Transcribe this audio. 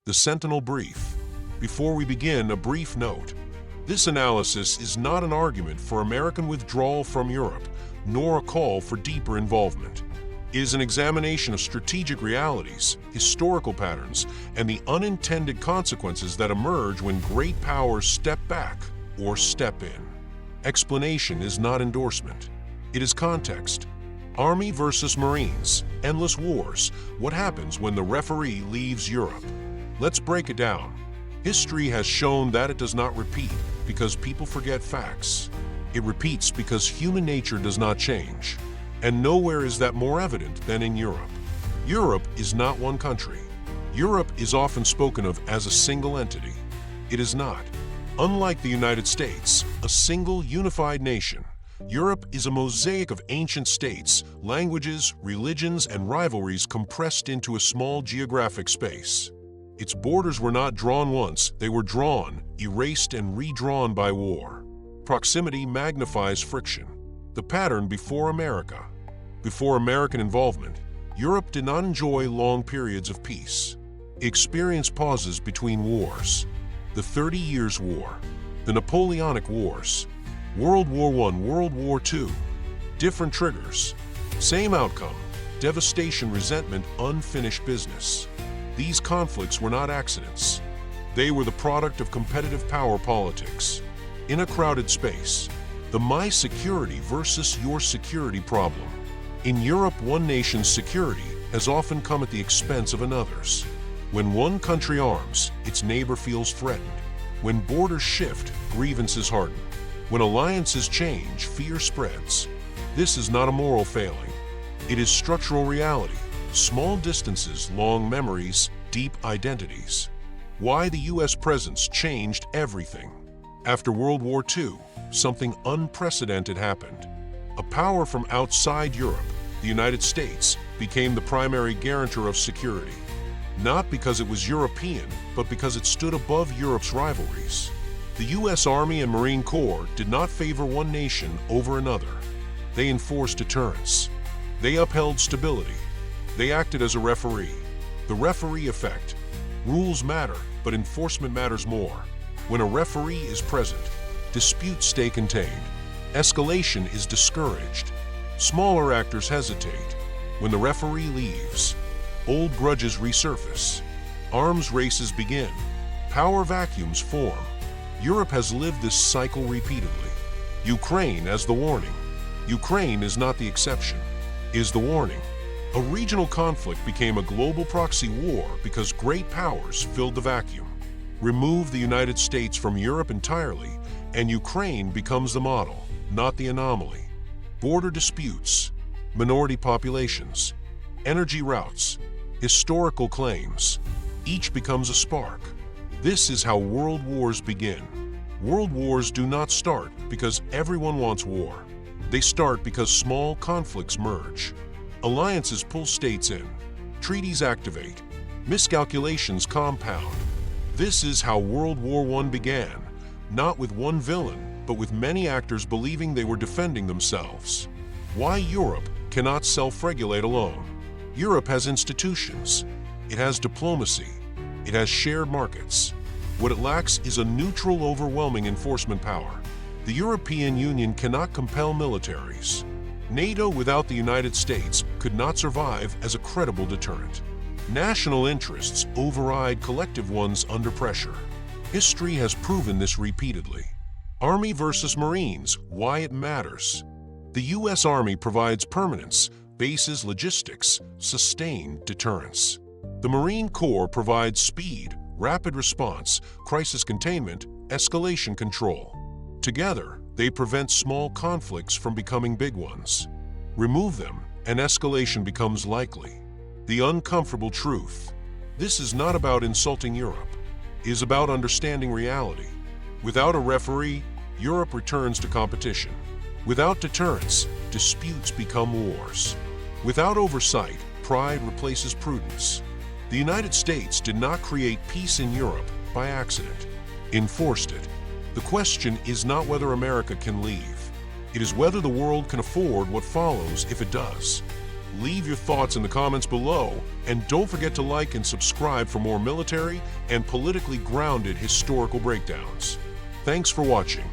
The Sentinel Brief. Before we begin, a brief note. This analysis is not an argument for American withdrawal from Europe, nor a call for deeper involvement. It is an examination of strategic realities, historical patterns, and the unintended consequences that emerge when great powers step back or step in. Explanation is not endorsement. It is context. Army versus Marines, endless wars. What happens when the referee leaves Europe? Let's break it down. History has shown that it does not repeat because people forget facts. It repeats because human nature does not change. And nowhere is that more evident than in Europe. Europe is not one country. Europe is often spoken of as a single entity. It is not. Unlike the United States, a single unified nation, Europe is a mosaic of ancient states, languages, religions, and rivalries compressed into a small geographic space. Its borders were not drawn once, they were drawn, erased, and redrawn by war. Proximity magnifies friction. The pattern before America. Before American involvement, Europe did not enjoy long periods of peace. It experienced pauses between wars. The 30 Years' War, the Napoleonic Wars, World War I, World War II. Different triggers. Same outcome. Devastation, resentment, unfinished business. These conflicts were not accidents. They were the product of competitive power politics. In a crowded space, the my security versus your security problem. In Europe, one nation's security has often come at the expense of another's. When one country arms, its neighbor feels threatened. When borders shift, grievances harden. When alliances change, fear spreads. This is not a moral failing. It is structural reality. Small distances, long memories, deep identities. Why the U.S. presence changed everything. After World War II, something unprecedented happened. A power from outside Europe, the United States, became the primary guarantor of security. Not because it was European, but because it stood above Europe's rivalries. The U.S. Army and Marine Corps did not favor one nation over another. They enforced deterrence. They upheld stability. They acted as a referee. The referee effect. Rules matter, but enforcement matters more. When a referee is present, disputes stay contained. Escalation is discouraged. Smaller actors hesitate. When the referee leaves, old grudges resurface. Arms races begin. Power vacuums form. Europe has lived this cycle repeatedly. Ukraine as the warning. Ukraine is not the exception, is the warning. A regional conflict became a global proxy war because great powers filled the vacuum. Remove the United States from Europe entirely, and Ukraine becomes the model, not the anomaly. Border disputes, minority populations, energy routes, historical claims, each becomes a spark. This is how world wars begin. World wars do not start because everyone wants war. They start because small conflicts merge. Alliances pull states in. Treaties activate. Miscalculations compound. This is how World War I began, not with one villain, but with many actors believing they were defending themselves. Why Europe cannot self-regulate alone. Europe has institutions. It has diplomacy. It has shared markets. What it lacks is a neutral, overwhelming enforcement power. The European Union cannot compel militaries. NATO without the United States could not survive as a credible deterrent. National interests override collective ones under pressure. History has proven this repeatedly. Army versus Marines, why it matters. The U.S. Army provides permanence, bases, logistics, sustained deterrence. The Marine Corps provides speed, rapid response, crisis containment, escalation control. Together, they prevent small conflicts from becoming big ones. Remove them, and escalation becomes likely. The uncomfortable truth. This is not about insulting Europe. It is about understanding reality. Without a referee, Europe returns to competition. Without deterrence, disputes become wars. Without oversight, pride replaces prudence. The United States did not create peace in Europe by accident. Enforced it. The question is not whether America can leave. It is whether the world can afford what follows if it does. Leave your thoughts in the comments below, and don't forget to like and subscribe for more military and politically grounded historical breakdowns. Thanks for watching.